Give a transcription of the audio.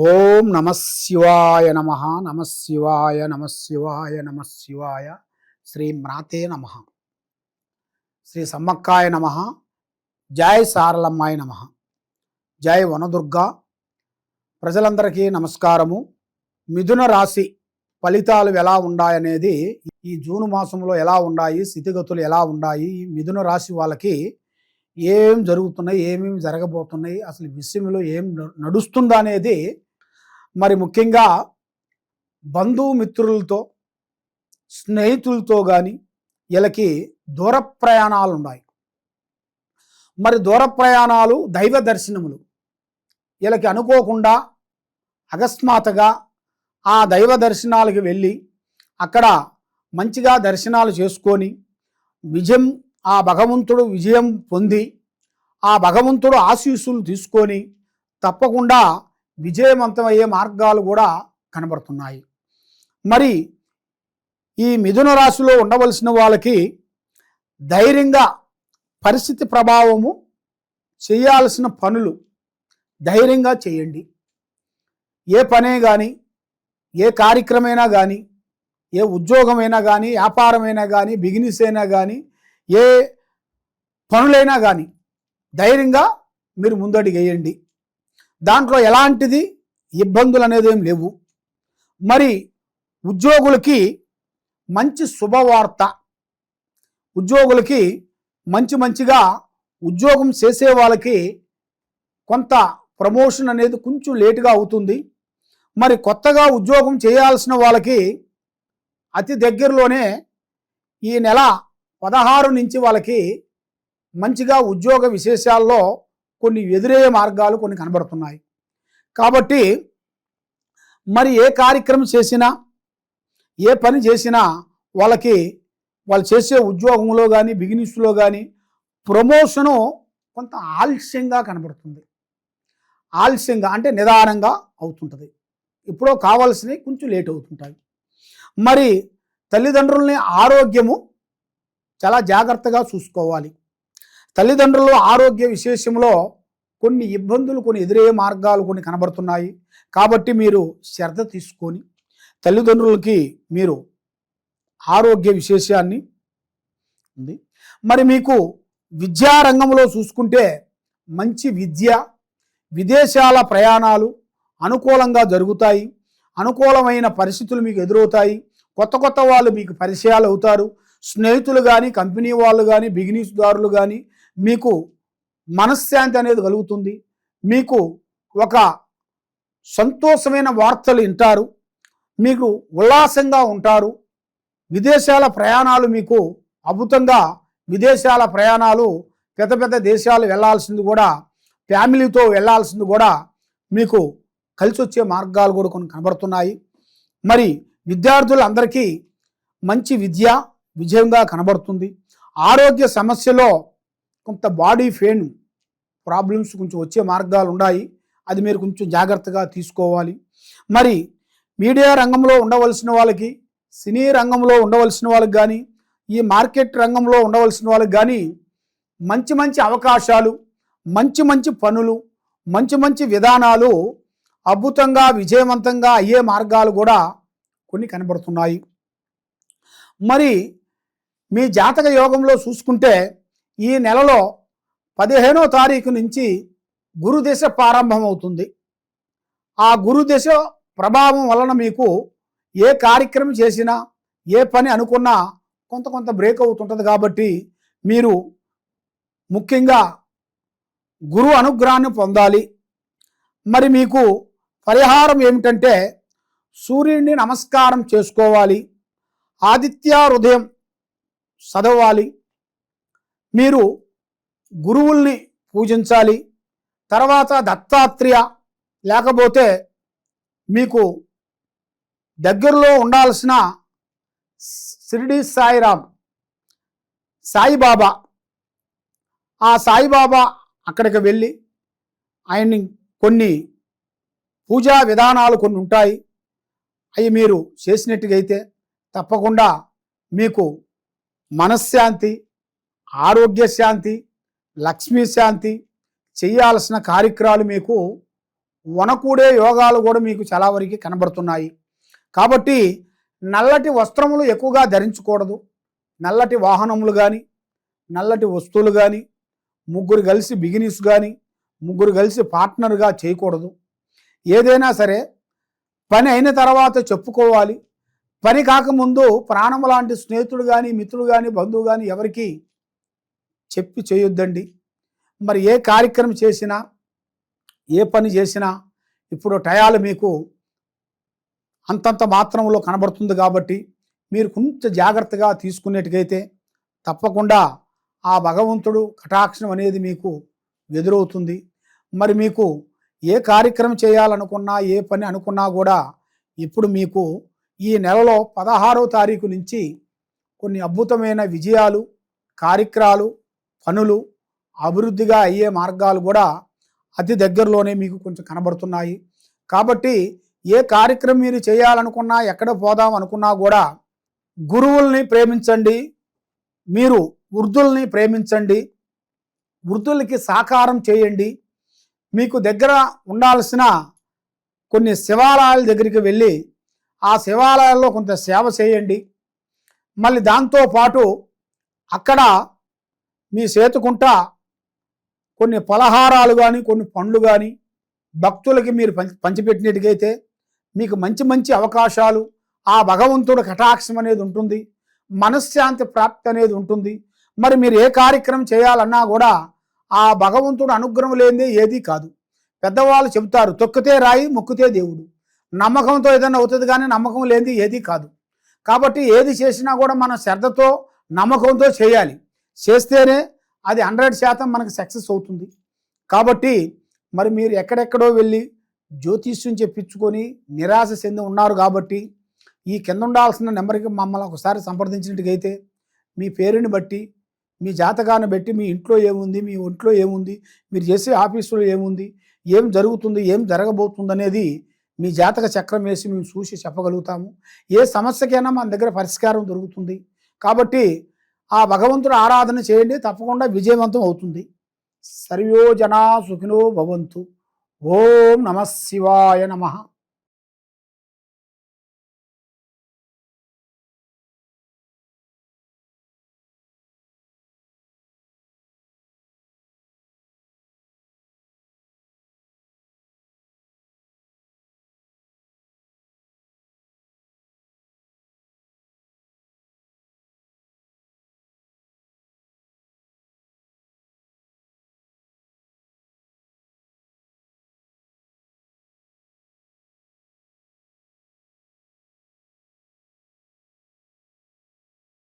ఓం నమఃశివాయ నమః నమఃశివాయ నమఃశివాయ నమఃశివాయ శ్రీ మ్రాతే నమః శ్రీ సమ్మక్కాయ నమః జై సారలమ్మాయ నమః జై వనదుర్గా. ప్రజలందరికీ నమస్కారము. మిథున రాశి ఫలితాలు ఎలా ఉన్నాయనేది ఈ జూన్ మాసంలో ఎలా ఉన్నాయి, స్థితిగతులు ఎలా ఉన్నాయి, మిథున రాశి వాళ్ళకి ఏం జరుగుతున్నాయి, ఏమేమి జరగబోతున్నాయి, అసలు విషయంలో ఏం నడుస్తుందా అనేది మరి ముఖ్యంగా బంధుమిత్రులతో స్నేహితులతో కానీ వీళ్ళకి దూర ప్రయాణాలు ఉన్నాయి. మరి దూర ప్రయాణాలు, దైవ దర్శనములు వీళ్ళకి అనుకోకుండా అకస్మాత్తుగా ఆ దైవ దర్శనాలకు వెళ్ళి అక్కడ మంచిగా దర్శనాలు చేసుకొని ఆ భగవంతుడు విజయం పొంది ఆ భగవంతుడు ఆశీస్సులు తీసుకొని తప్పకుండా విజయవంతమయ్యే మార్గాలు కూడా కనబడుతున్నాయి. మరి ఈ మిథున రాశిలో ఉండవలసిన వాళ్ళకి ధైర్యంగా పరిస్థితి ప్రభావము చేయాల్సిన పనులు ధైర్యంగా చేయండి. ఏ పనే కానీ, ఏ కార్యక్రమైనా కానీ, ఏ ఉద్యోగమైనా కానీ, వ్యాపారమైనా కానీ, బిజినెస్ అయినా కానీ, ఏ పనులైనా కానీ ధైర్యంగా మీరు ముందడుగు వేయండి. దాంట్లో ఎలాంటిది ఇబ్బందులు అనేది ఏం లేవు. మరి ఉద్యోగులకి మంచి శుభవార్త, ఉద్యోగులకి మంచిగా ఉద్యోగం చేసే వాళ్ళకి కొంత ప్రమోషన్ అనేది కొంచెం లేటుగా అవుతుంది. మరి కొత్తగా ఉద్యోగం చేయాల్సిన వాళ్ళకి అతి దగ్గరలోనే ఈ నెల 16 నుంచి వాళ్ళకి మంచిగా ఉద్యోగ విశేషాల్లో కొన్ని ఎదురయ్యే మార్గాలు కొన్ని కనబడుతున్నాయి. కాబట్టి మరి ఏ కార్యక్రమం చేసినా, ఏ పని చేసినా వాళ్ళకి వాళ్ళు చేసే ఉద్యోగంలో కానీ, బిజినెస్లో కానీ ప్రమోషను కొంత ఆలస్యంగా కనబడుతుంది. ఆలస్యంగా అంటే నిదానంగా అవుతుంటుంది. ఇప్పుడు కావాల్సినవి కొంచెం లేట్ అవుతుంటాయి. మరి తల్లిదండ్రులని ఆరోగ్యము చాలా జాగ్రత్తగా చూసుకోవాలి. తల్లిదండ్రుల ఆరోగ్య విశేషంలో కొన్ని ఇబ్బందులు, కొన్ని ఎదురయ్యే మార్గాలు కొన్ని కనబడుతున్నాయి. కాబట్టి మీరు శ్రద్ధ తీసుకొని తల్లిదండ్రులకి మీరు ఆరోగ్య విశేషాన్ని ఉంది. మరి మీకు విద్యారంగంలో చూసుకుంటే మంచి విద్య, విదేశాల ప్రయాణాలు అనుకూలంగా జరుగుతాయి. అనుకూలమైన పరిస్థితులు మీకు ఎదురవుతాయి. కొత్త వాళ్ళు మీకు పరిచయాలు అవుతారు. స్నేహితులు కానీ, కంపెనీ వాళ్ళు కానీ, బిజినెస్దారులు కానీ మీకు మనశ్శాంతి అనేది కలుగుతుంది. మీకు ఒక సంతోషమైన వార్తలు వింటారు. మీకు ఉల్లాసంగా ఉంటారు. విదేశాల ప్రయాణాలు మీకు అద్భుతంగా, విదేశాల ప్రయాణాలు పెద్ద దేశాలు వెళ్ళాల్సింది కూడా, ఫ్యామిలీతో వెళ్ళాల్సింది కూడా మీకు కలిసి వచ్చే మార్గాలు కూడా కొన్ని కనబడుతున్నాయి. మరి విద్యార్థులందరికీ మంచి విజయంగా కనబడుతుంది. ఆరోగ్య సమస్యలో కొంత బాడీ పెయిన్ ప్రాబ్లమ్స్ కొంచెం వచ్చే మార్గాలు ఉన్నాయి. అది మీరు కొంచెం జాగ్రత్తగా తీసుకోవాలి. మరి మీడియా రంగంలో ఉండవలసిన వాళ్ళకి, సినీ రంగంలో ఉండవలసిన వాళ్ళకి కానీ, ఈ మార్కెట్ రంగంలో ఉండవలసిన వాళ్ళకి కానీ మంచి అవకాశాలు, మంచి పనులు, మంచి విధానాలు అద్భుతంగా విజయవంతంగా అయ్యే మార్గాలు కూడా కొన్ని కనబడుతున్నాయి. మరి మీ జాతక యోగంలో చూసుకుంటే ఈ నెలలో 15వ తారీఖు నుంచి గురుదశ ప్రారంభమవుతుంది. ఆ గురుదశ ప్రభావం వలన మీకు ఏ కార్యక్రమం చేసినా, ఏ పని అనుకున్నా కొంత బ్రేక్ అవుతుంటుంది. కాబట్టి మీరు ముఖ్యంగా గురు అనుగ్రహాన్ని పొందాలి. మరి మీకు పరిహారం ఏమిటంటే సూర్యుడిని నమస్కారం చేసుకోవాలి, ఆదిత్య హృదయం చదవాలి, మీరు గురువుల్ని పూజించాలి. తర్వాత దత్తాత్రేయ, లేకపోతే మీకు దగ్గరలో ఉండాల్సిన షిరిడి సాయిరామ్, సాయిబాబా, ఆ సాయిబాబా అక్కడికి వెళ్ళి ఆయన్ని కొన్ని పూజా విధానాలు కొన్ని ఉంటాయి. అవి మీరు చేసినట్టుగైతే తప్పకుండా మీకు మనశ్శాంతి, ఆరోగ్య శాంతి, లక్ష్మీ శాంతి, చేయాల్సిన కార్యక్రమాలు మీకు వనకూడే యోగాలు కూడా మీకు చాలా వరకు కనబడుతున్నాయి. కాబట్టి నల్లటి వస్త్రములు ఎక్కువగా ధరించకూడదు. నల్లటి వాహనములు కానీ, నల్లటి వస్తువులు కానీ, ముగ్గురు కలిసి బిగినీస్ కానీ, ముగ్గురు కలిసి పార్ట్నర్గా చేయకూడదు. ఏదైనా సరే పని అయిన తర్వాత చెప్పుకోవాలి. పని కాకముందు ప్రాణం లాంటి స్నేహితుడు కానీ, మిత్రుడు కానీ, బంధువు కానీ ఎవరికి చెప్పి చేయొద్దండి. మరి ఏ కార్యక్రమం చేసినా, ఏ పని చేసినా ఇప్పుడు టయాలు మీకు అంతంత మాత్రంలో కనబడుతుంది కాబట్టి మీరు కొంచెం జాగ్రత్తగా తీసుకునేట్టుకైతే తప్పకుండా ఆ భగవంతుడు కటాక్షం అనేది మీకు ఎదురవుతుంది. మరి మీకు ఏ కార్యక్రమం చేయాలనుకున్నా, ఏ పని అనుకున్నా కూడా ఇప్పుడు మీకు ఈ నెలలో 16వ తారీఖు నుంచి కొన్ని అద్భుతమైన విజయాలు, కార్యక్రమాలు, పనులు అభివృద్ధిగా అయ్యే మార్గాలు కూడా అతి దగ్గరలోనే మీకు కొంచెం కనబడుతున్నాయి. కాబట్టి ఏ కార్యక్రమం మీరు చేయాలనుకున్నా, ఎక్కడ పోదాం అనుకున్నా కూడా గురువుల్ని ప్రేమించండి. మీరు వృద్ధుల్ని ప్రేమించండి. వృద్ధులకి సహకారం చేయండి. మీకు దగ్గర ఉండాల్సిన కొన్ని శివాలయాల దగ్గరికి వెళ్ళి ఆ శివాలయాల్లో కొంత సేవ చేయండి. మళ్ళీ దాంతోపాటు అక్కడ మీ చేతుకుంటా కొన్ని పలహారాలు కానీ, కొన్ని పండ్లు కానీ భక్తులకి మీరు పంచిపెట్టినట్టుగైతే మీకు మంచి మంచి అవకాశాలు, ఆ భగవంతుడు కటాక్షం అనేది ఉంటుంది, మనశ్శాంతి ప్రాప్తి అనేది ఉంటుంది. మరి మీరు ఏ కార్యక్రమం చేయాలన్నా కూడా ఆ భగవంతుడు అనుగ్రహం లేనిదే ఏదీ కాదు. పెద్దవాళ్ళు చెబుతారు, తొక్కితే రాయి మొక్కితే దేవుడు. నమ్మకంతో ఏదైనా అవుతుంది కానీ నమ్మకం లేనిది ఏదీ కాదు. కాబట్టి ఏది చేసినా కూడా మన శ్రద్ధతో, నమ్మకంతో చేయాలి. చేస్తేనే అది 100% మనకు సక్సెస్ అవుతుంది. కాబట్టి మరి మీరు ఎక్కడెక్కడో వెళ్ళి జ్యోతిష్యం చెప్పించుకొని నిరాశ చెంది ఉన్నారు కాబట్టి ఈ కింద ఉండాల్సిన నెంబర్కి మమ్మల్ని ఒకసారి సంప్రదించినట్టుగైతే మీ పేరుని బట్టి, మీ జాతకాన్ని బట్టి, మీ ఇంట్లో ఏముంది, మీ ఒంట్లో ఏముంది, మీరు చేసే ఆఫీసులో ఏముంది, ఏం జరుగుతుంది, ఏం జరగబోతుంది అనేది మీ జాతక చక్రం వేసి మేము చూసి చెప్పగలుగుతాము. ఏ సమస్యకైనా మన దగ్గర పరిష్కారం దొరుకుతుంది. కాబట్టి ఆ భగవంతుడు ఆరాధన చేయండి, తప్పకుండా విజయవంతం అవుతుంది. సర్వో జనా సుఖినో భవంతు. ఓం నమః శివాయ నమః.